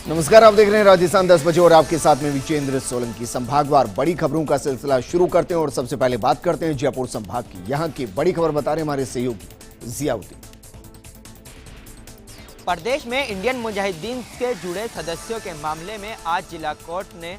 नमस्कार, आप देख रहे हैं राजस्थान 10 बजे और आपके साथ में विजेंद्र सोलंकी। संभागवार बड़ी खबरों का सिलसिला शुरू करते हैं और सबसे पहले बात करते हैं जयपुर संभाग की। यहां की बड़ी खबर बता रहे हमारे सहयोगी जियाउद्दीन। प्रदेश में इंडियन मुजाहिदीन के जुड़े सदस्यों के मामले में आज जिला कोर्ट ने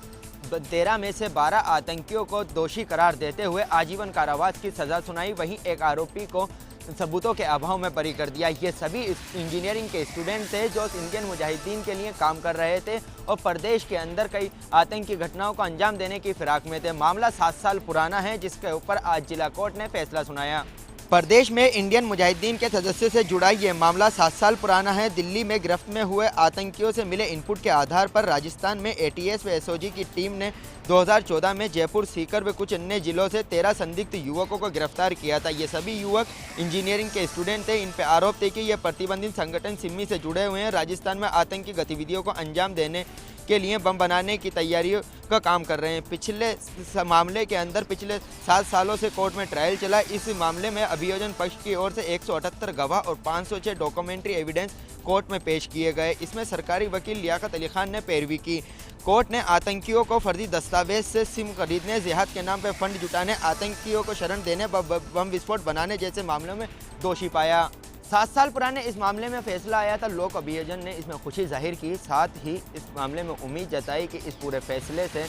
13 में से 12 आतंकियों को दोषी करार देते हुए आजीवन कारावास की सजा सुनाई। वहीं एक आरोपी को सबूतों के अभाव में बरी कर दिया। ये सभी इंजीनियरिंग के स्टूडेंट थे जो इंडियन मुजाहिदीन के लिए काम कर रहे थे और प्रदेश के अंदर कई आतंकी घटनाओं को अंजाम देने की फिराक में थे। मामला 7 साल पुराना है, जिसके ऊपर आज जिला कोर्ट ने फैसला सुनाया। प्रदेश में इंडियन मुजाहिदीन के सदस्यों से जुड़ा ये मामला 7 साल पुराना है। दिल्ली में गिरफ्त में हुए आतंकियों से मिले इनपुट के आधार पर राजस्थान में एटीएस व एसओजी की टीम ने 2014 में जयपुर, सीकर व कुछ अन्य जिलों से 13 संदिग्ध युवकों को गिरफ्तार किया था। ये सभी युवक इंजीनियरिंग के स्टूडेंट थे। इन पर आरोप थे कि ये प्रतिबंधित संगठन सिमी से जुड़े हुए हैं, राजस्थान में आतंकी गतिविधियों को अंजाम देने के लिए बम बनाने की तैयारियों का काम कर रहे हैं। पिछले मामले के अंदर पिछले 7 सालों से कोर्ट में ट्रायल चला। इस मामले में अभियोजन पक्ष की ओर से 178 गवाह और 506 डॉक्यूमेंट्री एविडेंस कोर्ट में पेश किए गए। इसमें सरकारी वकील लियाकत अली खान ने पैरवी की। कोर्ट ने आतंकियों को फर्जी दस्तावेज से सिम खरीदने, जिहाद के नाम पर फंड जुटाने, आतंकियों को शरण देने, बम विस्फोट बनाने जैसे मामलों में दोषी पाया। 7 साल पुराने इस मामले में फैसला आया था। लोक अभियोजन ने इसमें खुशी जाहिर की, साथ ही इस मामले में उम्मीद जताई कि इस पूरे फैसले से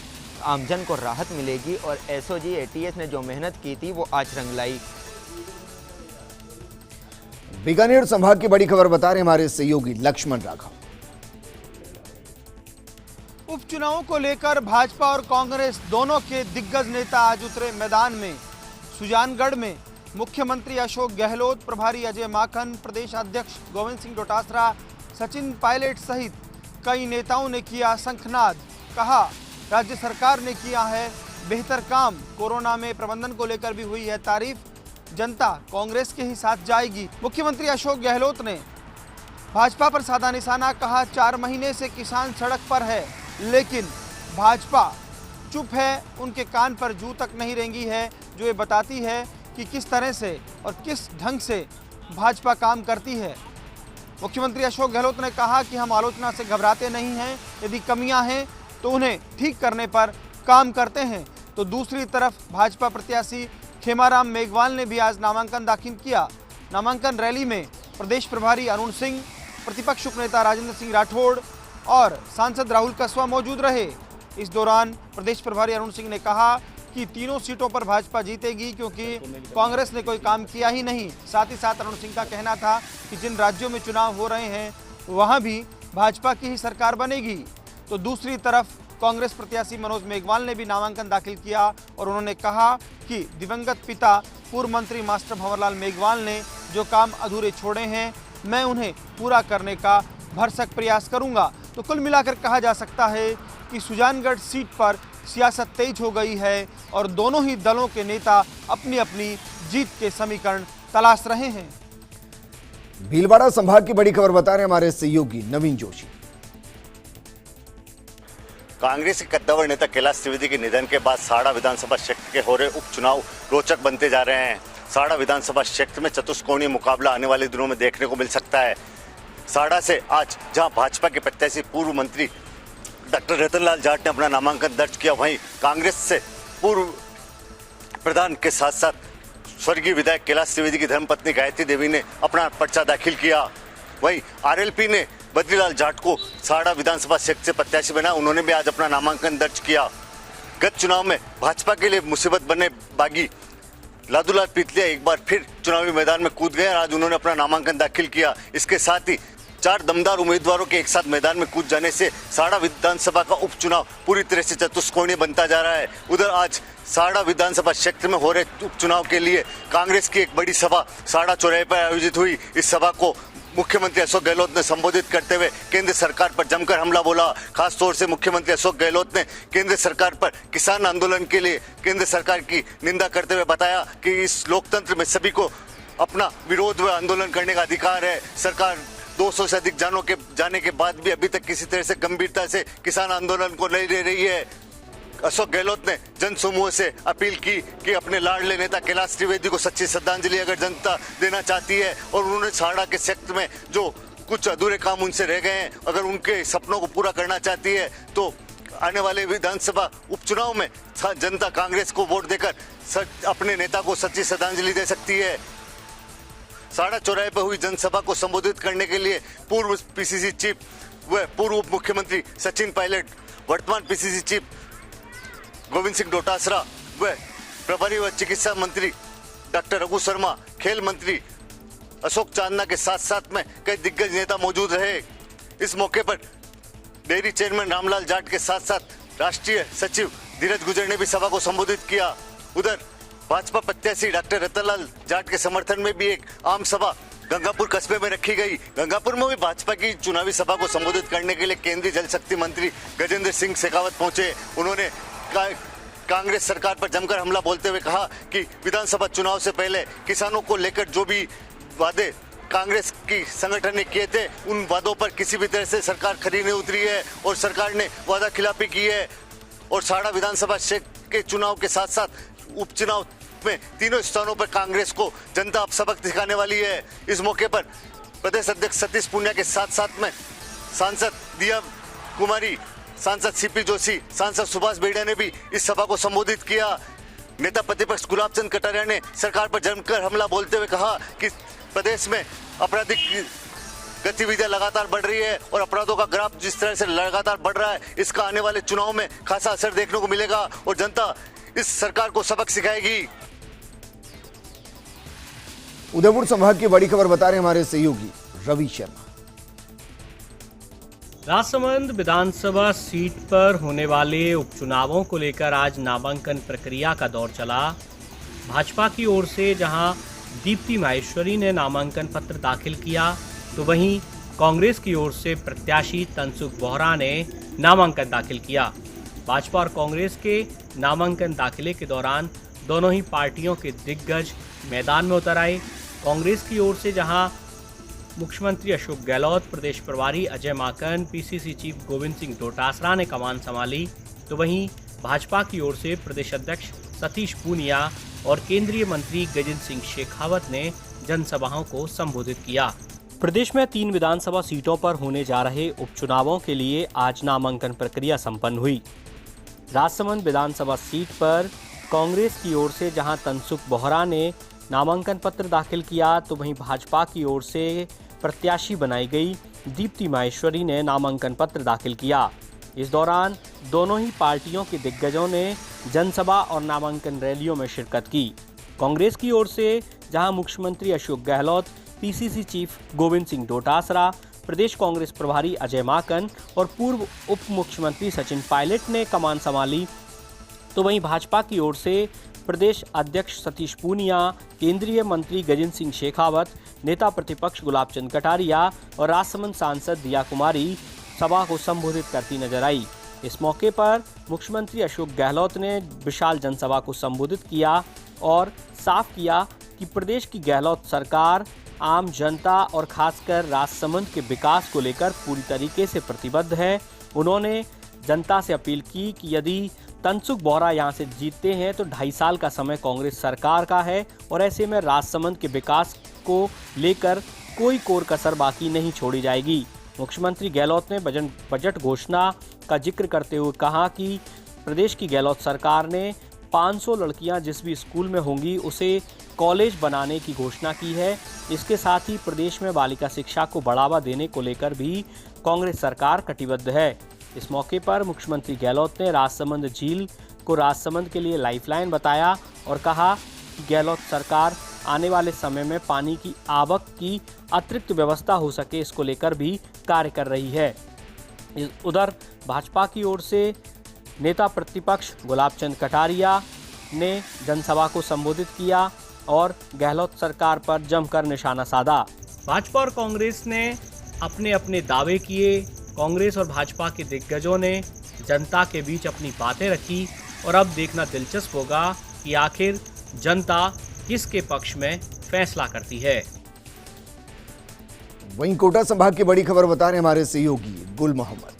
आमजन को राहत मिलेगी और एसओजी एटीएस ने जो मेहनत की थी वो आज रंग लाई। बीकानेर संभाग की बड़ी खबर बता रहे हमारे सहयोगी लक्ष्मण राघव। उपचुनावों को लेकर भाजपा और कांग्रेस दोनों के दिग्गज नेता आज उतरे मैदान में। सुजानगढ़ में मुख्यमंत्री अशोक गहलोत, प्रभारी अजय माकन, प्रदेश अध्यक्ष गोविंद सिंह डोटासरा, सचिन पायलट सहित कई नेताओं ने किया शंखनाद। कहा राज्य सरकार ने किया है बेहतर काम, कोरोना में प्रबंधन को लेकर भी हुई है तारीफ, जनता कांग्रेस के ही साथ जाएगी। मुख्यमंत्री अशोक गहलोत ने भाजपा पर साधा निशाना। कहा 4 महीने से किसान सड़क पर है, लेकिन भाजपा चुप है, उनके कान पर जू तक नहीं रेंगी है, जो ये बताती है कि किस तरह से और किस ढंग से भाजपा काम करती है। मुख्यमंत्री अशोक गहलोत ने कहा कि हम आलोचना से घबराते नहीं हैं, यदि कमियां हैं तो उन्हें ठीक करने पर काम करते हैं। तो दूसरी तरफ भाजपा प्रत्याशी खेमाराम मेघवाल ने भी आज नामांकन दाखिल किया। नामांकन रैली में प्रदेश प्रभारी अरुण सिंह, प्रतिपक्ष उपनेता राजेंद्र सिंह राठौड़ और सांसद राहुल कसवा मौजूद रहे। इस दौरान प्रदेश प्रभारी अरुण सिंह ने कहा कि तीनों सीटों पर भाजपा जीतेगी, क्योंकि कांग्रेस ने कोई काम किया ही नहीं। साथ ही साथ अरुण सिंह का कहना था कि जिन राज्यों में चुनाव हो रहे हैं वहां भी भाजपा की ही सरकार बनेगी। तो दूसरी तरफ कांग्रेस प्रत्याशी मनोज मेघवाल ने भी नामांकन दाखिल किया और उन्होंने कहा कि दिवंगत पिता पूर्व मंत्री मास्टर भंवरलाल मेघवाल ने जो काम अधूरे छोड़े हैं, मैं उन्हें पूरा करने का भरसक प्रयास करूंगा। तो कुल मिलाकर कहा जा सकता है कि सुजानगढ़ सीट पर सियासत तेज हो गई है और दोनों ही दलों के नेता अपनी अपनी जीत के समीकरण तलाश रहे हैं। भीलवाड़ा संभाग की बड़ी खबर बता रहे हमारे सहयोगी नवीन जोशी। कांग्रेस के कद्दावर नेता कैलाश त्रिवेदी के निधन के बाद साड़ा विधानसभा क्षेत्र के हो रहे उपचुनाव रोचक बनते जा रहे हैं। साड़ा विधानसभा क्षेत्र में चतुष्कोणीय मुकाबला आने वाले दिनों में देखने को मिल सकता है। साड़ा से आज जहां भाजपा के प्रत्याशी पूर्व मंत्री डॉक्टर रतनलाल जाट ने अपना नामांकन दर्ज किया, वहीं कांग्रेस से पूर्व प्रधान के साथ साथ स्वर्गीय विधायक कैलाश त्रिवेदी की धर्मपत्नी गायत्री देवी ने अपना पर्चा दाखिल किया। वहीं आरएलपी ने बद्रीलाल जाट को साड़ा विधानसभा क्षेत्र से प्रत्याशी बनाया, उन्होंने भी आज अपना नामांकन दर्ज किया। गत चुनाव में भाजपा के लिए मुसीबत बनने बागी लादूलाल पीतलिया एक बार फिर चुनावी मैदान में कूद गए और आज उन्होंने अपना नामांकन दाखिल किया। इसके साथ ही 4 दमदार उम्मीदवारों के एक साथ मैदान में कूद जाने से साड़ा विधानसभा का उपचुनाव पूरी तरह से चतुष्कोणीय बनता जा रहा है। उधर आज साड़ा विधानसभा क्षेत्र में हो रहे उपचुनाव के लिए कांग्रेस की एक बड़ी सभा साड़ा चौराहे पर आयोजित हुई। इस सभा को मुख्यमंत्री अशोक गहलोत ने संबोधित करते हुए केंद्र सरकार पर जमकर हमला बोला। खासतौर से मुख्यमंत्री अशोक गहलोत ने केंद्र सरकार पर किसान आंदोलन के लिए केंद्र सरकार की निंदा करते हुए बताया कि इस लोकतंत्र में सभी को अपना विरोध व आंदोलन करने का अधिकार है। सरकार 200 से अधिक जानों के जाने के बाद भी अभी तक किसी तरह से गंभीरता से किसान आंदोलन को नहीं ले रही है। अशोक गहलोत ने जन समूह से अपील की कि अपने लाडले नेता कैलाश त्रिवेदी को सच्ची श्रद्धांजलि अगर जनता देना चाहती है और उन्होंने साड़ा के क्षेत्र में जो कुछ अधूरे काम उनसे रह गए हैं। अगर उनके सपनों को पूरा करना चाहती है तो आने वाले विधानसभा उपचुनाव में जनता कांग्रेस को वोट देकर अपने नेता को सच्ची श्रद्धांजलि दे सकती है। साड़ा चौराहे पर हुई जनसभा को संबोधित करने के लिए पूर्व पीसीसी चीफ व पूर्व उप मुख्यमंत्री सचिन पायलट, वर्तमान पीसीसी चीफ गोविंद सिंह डोटासरा व प्रभारी व चिकित्सा मंत्री डॉक्टर रघु शर्मा, खेल मंत्री अशोक चांदना के साथ साथ में कई दिग्गज नेता मौजूद रहे। इस मौके पर डेयरी चेयरमैन रामलाल जाट के साथ साथ राष्ट्रीय सचिव धीरज गुजर ने भी सभा को संबोधित किया। उधर भाजपा प्रत्याशी डॉक्टर रतनलाल जाट के समर्थन में भी एक आम सभा गंगापुर कस्बे में रखी गई। गंगापुर में भी भाजपा की चुनावी सभा को संबोधित करने के लिए केंद्रीय जल शक्ति मंत्री गजेंद्र सिंह शेखावत पहुंचे। उन्होंने कांग्रेस सरकार पर जमकर हमला बोलते हुए कहा कि विधानसभा चुनाव से पहले किसानों को लेकर जो भी वादे कांग्रेस की संगठन ने किए थे, उन वादों पर किसी भी तरह से सरकार खरी नहीं उतरी है और सरकार ने वादा खिलाफी की है। और साड़ा विधानसभा क्षेत्र के चुनाव के साथ साथ उपचुनाव में तीनों स्थानों पर कांग्रेस को जनता अब सबक दिखाने वाली है। इस मौके पर प्रदेश अध्यक्ष सतीश पूनिया के साथ साथ में सांसद दिया कुमारी, सांसद सीपी जोशी, सांसद सुभाष बेड़िया ने भी इस सभा को संबोधित किया। नेता प्रतिपक्ष गुलाब चंद कटारिया ने सरकार पर जमकर हमला बोलते हुए कहा कि प्रदेश में आपराधिक गतिविधियां लगातार बढ़ रही है और अपराधों का ग्राफ जिस तरह से लगातार बढ़ रहा है, इसका आने वाले चुनाव में खासा असर देखने को मिलेगा और जनता इस सरकार को सबक सिखाएगी। उदयपुर संभाग की बड़ी खबर बता रहे हमारे सहयोगी रवि शर्मा। राजसमंद विधानसभा सीट पर होने वाले उपचुनावों को लेकर आज नामांकन प्रक्रिया का दौर चला। भाजपा की ओर से जहां दीप्ति माहेश्वरी ने नामांकन पत्र दाखिल किया, तो वहीं कांग्रेस की ओर से प्रत्याशी तनसुख बोहरा ने नामांकन दाखिल किया। भाजपा और कांग्रेस के नामांकन दाखिले के दौरान दोनों ही पार्टियों के दिग्गज मैदान में उतर आए। कांग्रेस की ओर से जहां मुख्यमंत्री अशोक गहलोत, प्रदेश प्रभारी अजय माकन, पीसीसी चीफ गोविंद सिंह डोटासरा ने कमान संभाली, तो वहीं भाजपा की ओर से प्रदेश अध्यक्ष सतीश पूनिया और केंद्रीय मंत्री गजेंद्र सिंह शेखावत ने जनसभाओं को संबोधित किया। प्रदेश में 3 विधानसभा सीटों पर होने जा रहे उपचुनावों के लिए आज नामांकन प्रक्रिया संपन्न हुई। राजसमंद विधानसभा सीट पर कांग्रेस की ओर से जहां तनसुख बोहरा ने नामांकन पत्र दाखिल किया, तो वहीं भाजपा की ओर से प्रत्याशी बनाई गई दीप्ति माहेश्वरी ने नामांकन पत्र दाखिल किया। इस दौरान दोनों ही पार्टियों के दिग्गजों ने जनसभा और नामांकन रैलियों में शिरकत की। कांग्रेस की ओर से जहां मुख्यमंत्री अशोक गहलोत, पीसीसी चीफ गोविंद सिंह डोटासरा, प्रदेश कांग्रेस प्रभारी अजय माकन और पूर्व उप मुख्यमंत्री सचिन पायलट ने कमान संभाली, तो वहीं भाजपा की ओर से प्रदेश अध्यक्ष सतीश पूनिया, केंद्रीय मंत्री गजेंद्र सिंह शेखावत, नेता प्रतिपक्ष गुलाब चंद कटारिया और राजसमंद सांसद दिया कुमारी सभा को संबोधित करती नजर आई। इस मौके पर मुख्यमंत्री अशोक गहलोत ने विशाल जनसभा को संबोधित किया और साफ किया कि प्रदेश की गहलोत सरकार आम जनता और खासकर राजसमंद के विकास को लेकर पूरी तरीके से प्रतिबद्ध है। उन्होंने जनता से अपील की कि यदि तनसुख बोहरा यहां से जीतते हैं तो 2.5 साल का समय कांग्रेस सरकार का है और ऐसे में राजसमंद के विकास को लेकर कोई कोर कसर बाकी नहीं छोड़ी जाएगी। मुख्यमंत्री गहलोत ने बजट घोषणा का जिक्र करते हुए कहा कि प्रदेश की गहलोत सरकार ने 500 लड़कियां जिस भी स्कूल में होंगी उसे कॉलेज बनाने की घोषणा की है। इसके साथ ही प्रदेश में बालिका शिक्षा को बढ़ावा देने को लेकर भी कांग्रेस सरकार कटिबद्ध है। इस मौके पर मुख्यमंत्री गहलोत ने राजसमंद झील को राजसमंद के लिए लाइफलाइन बताया और कहा कि गहलोत सरकार आने वाले समय में पानी की आवक की अतिरिक्त व्यवस्था हो सके, इसको लेकर भी कार्य कर रही है। उधर भाजपा की ओर से नेता प्रतिपक्ष गुलाब चंद कटारिया ने जनसभा को संबोधित किया और गहलोत सरकार पर जमकर निशाना साधा। भाजपा और कांग्रेस ने अपने अपने दावे किए। कांग्रेस और भाजपा के दिग्गजों ने जनता के बीच अपनी बातें रखी और अब देखना दिलचस्प होगा कि आखिर जनता किसके पक्ष में फैसला करती है। वहीं कोटा संभाग की बड़ी खबर बता रहे हमारे सहयोगी गुल मोहम्मद।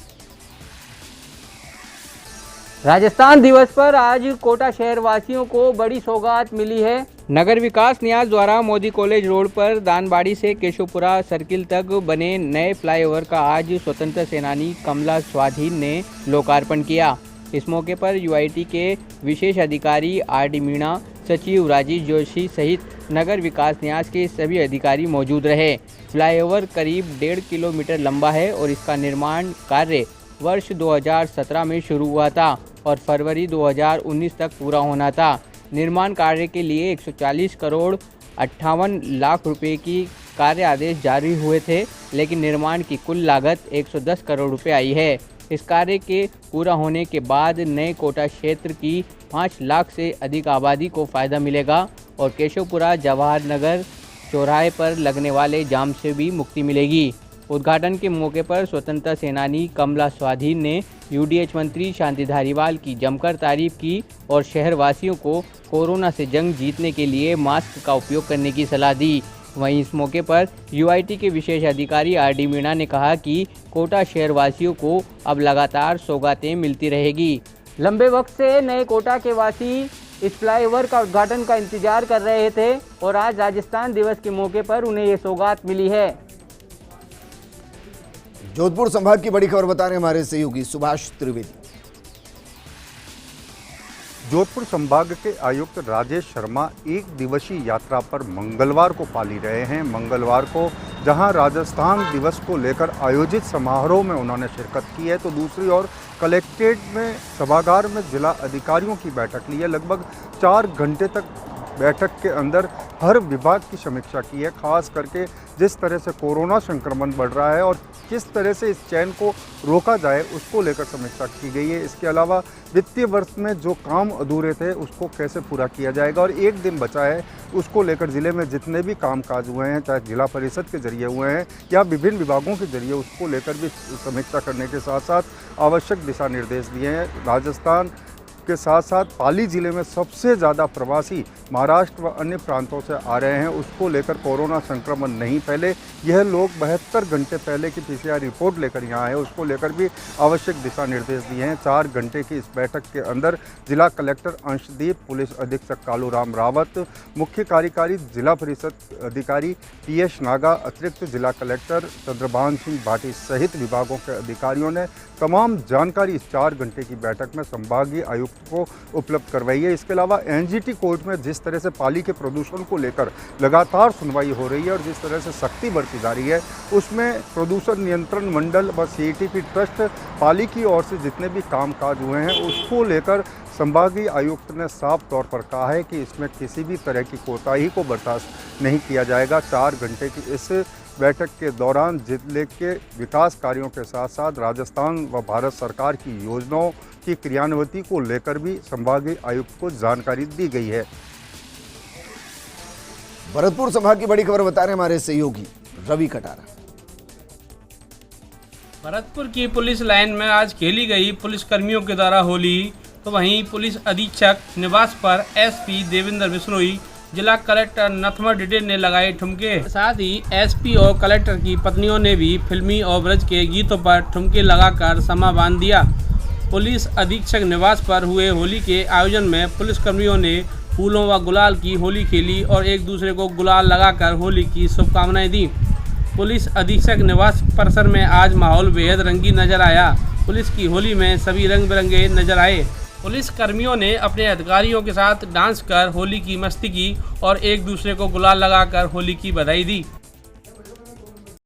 राजस्थान दिवस पर आज कोटा शहर वासियों को बड़ी सौगात मिली है। नगर विकास न्यास द्वारा मोदी कॉलेज रोड पर दानबाड़ी से केशवपुरा सर्किल तक बने नए फ्लाईओवर का आज स्वतंत्रता सेनानी कमला स्वाधीन ने लोकार्पण किया। इस मौके पर यूआईटी के विशेष अधिकारी आरडी मीणा, सचिव राजेश जोशी सहित नगर विकास न्यास के सभी अधिकारी मौजूद रहे। फ्लाईओवर करीब 1.5 किलोमीटर लंबा है और इसका निर्माण कार्य वर्ष 2017 में शुरू हुआ था और फरवरी 2019 तक पूरा होना था। निर्माण कार्य के लिए 140 करोड़ 58 लाख रुपए की कार्य आदेश जारी हुए थे, लेकिन निर्माण की कुल लागत 110 करोड़ रुपए आई है। इस कार्य के पूरा होने के बाद नए कोटा क्षेत्र की 5 लाख से अधिक आबादी को फ़ायदा मिलेगा और केशवपुरा जवाहर नगर चौराहे पर लगने वाले जाम से भी मुक्ति मिलेगी। उद्घाटन के मौके पर स्वतंत्रता सेनानी कमला स्वाधीन ने यूडीएच मंत्री शांति धारीवाल की जमकर तारीफ की और शहरवासियों को कोरोना से जंग जीतने के लिए मास्क का उपयोग करने की सलाह दी। वहीं इस मौके पर यूआईटी के विशेष अधिकारी आरडी मीणा ने कहा कि कोटा शहरवासियों को अब लगातार सौगातें मिलती रहेगी। लंबे वक्त से नए कोटा के वासी इस फ्लाईओवर का उद्घाटन का इंतजार कर रहे थे और आज राजस्थान दिवस के मौके पर उन्हें ये सौगात मिली है। जोधपुर संभाग की बड़ी खबर बता रहे हैं हमारे सहयोगी सुभाष त्रिवेदी। जोधपुर संभाग के आयुक्त राजेश शर्मा एक दिवसीय यात्रा पर मंगलवार को पाली रहे हैं। मंगलवार को जहां राजस्थान दिवस को लेकर आयोजित समारोह में उन्होंने शिरकत की है, तो दूसरी ओर कलेक्ट्रेट में सभागार में जिला अधिकारियों की बैठक ली है। लगभग 4 घंटे तक बैठक के अंदर हर विभाग की समीक्षा की है, खास करके जिस तरह से कोरोना संक्रमण बढ़ रहा है और किस तरह से इस चैन को रोका जाए उसको लेकर समीक्षा की गई है। इसके अलावा वित्तीय वर्ष में जो काम अधूरे थे उसको कैसे पूरा किया जाएगा और एक दिन बचा है उसको लेकर ज़िले में जितने भी कामकाज हुए हैं, चाहे जिला परिषद के जरिए हुए हैं या विभिन्न विभागों के जरिए, उसको लेकर भी समीक्षा करने के साथ साथ आवश्यक दिशा निर्देश दिए हैं। राजस्थान के साथ साथ पाली जिले में सबसे ज़्यादा प्रवासी महाराष्ट्र व अन्य प्रांतों से आ रहे हैं, उसको लेकर कोरोना संक्रमण नहीं फैले, यह लोग 72 घंटे पहले की पीसीआर रिपोर्ट लेकर यहाँ आए, उसको लेकर भी आवश्यक दिशा निर्देश दिए हैं। 4 घंटे की इस बैठक के अंदर जिला कलेक्टर अंशदीप, पुलिस अधीक्षक कालूराम रावत, मुख्य कार्यकारी जिला परिषद अधिकारी टीएस नागा, अतिरिक्त जिला कलेक्टर चंद्रभान सिंह भाटी सहित विभागों के अधिकारियों ने तमाम जानकारी इस 4 घंटे की बैठक में संभागीय आयुक्त को उपलब्ध करवाई है। इसके अलावा एनजीटी कोर्ट में जिस तरह से पाली के प्रदूषण को लेकर लगातार सुनवाई हो रही है और जिस तरह से सख्ती बरती जा रही है, उसमें प्रदूषण नियंत्रण मंडल व सीईटीपी ट्रस्ट पाली की ओर से जितने भी कामकाज हुए हैं उसको लेकर संभागीय आयुक्त ने साफ तौर पर कहा है कि इसमें किसी भी तरह की कोताही को बर्दाश्त नहीं किया जाएगा। 4 घंटे की इस बैठक के दौरान जिले के विकास कार्यों के साथ साथ राजस्थान व भारत सरकार की योजनाओं की क्रियान्विति को लेकर भी संभागीय आयुक्त को जानकारी दी गई है। भरतपुर संभाग की बड़ी खबर बता रहे हैं हमारे सहयोगी रवि कटारा। भरतपुर की पुलिस लाइन में आज खेली गई पुलिस कर्मियों के द्वारा होली, तो वहीं पुलिस अधीक्षक निवास पर एसपी देवेंद्र बिश्नोई, जिला कलेक्टर नथमा डिडे ने लगाए ठुमके। साथ ही एसपी और कलेक्टर की पत्नियों ने भी फिल्मी और ब्रज के गीतों पर ठुमके लगाकर समा बांध दिया। पुलिस अधीक्षक निवास पर हुए होली के आयोजन में पुलिसकर्मियों ने फूलों व गुलाल की होली खेली और एक दूसरे को गुलाल लगाकर होली की शुभकामनाएं दी। पुलिस अधीक्षक निवास परिसर में आज माहौल बेहद रंगीन नजर आया। पुलिस की होली में सभी रंग बिरंगे नजर आए। पुलिस कर्मियों ने अपने अधिकारियों के साथ डांस कर होली की मस्ती की और एक दूसरे को गुलाल लगाकर होली की बधाई दी।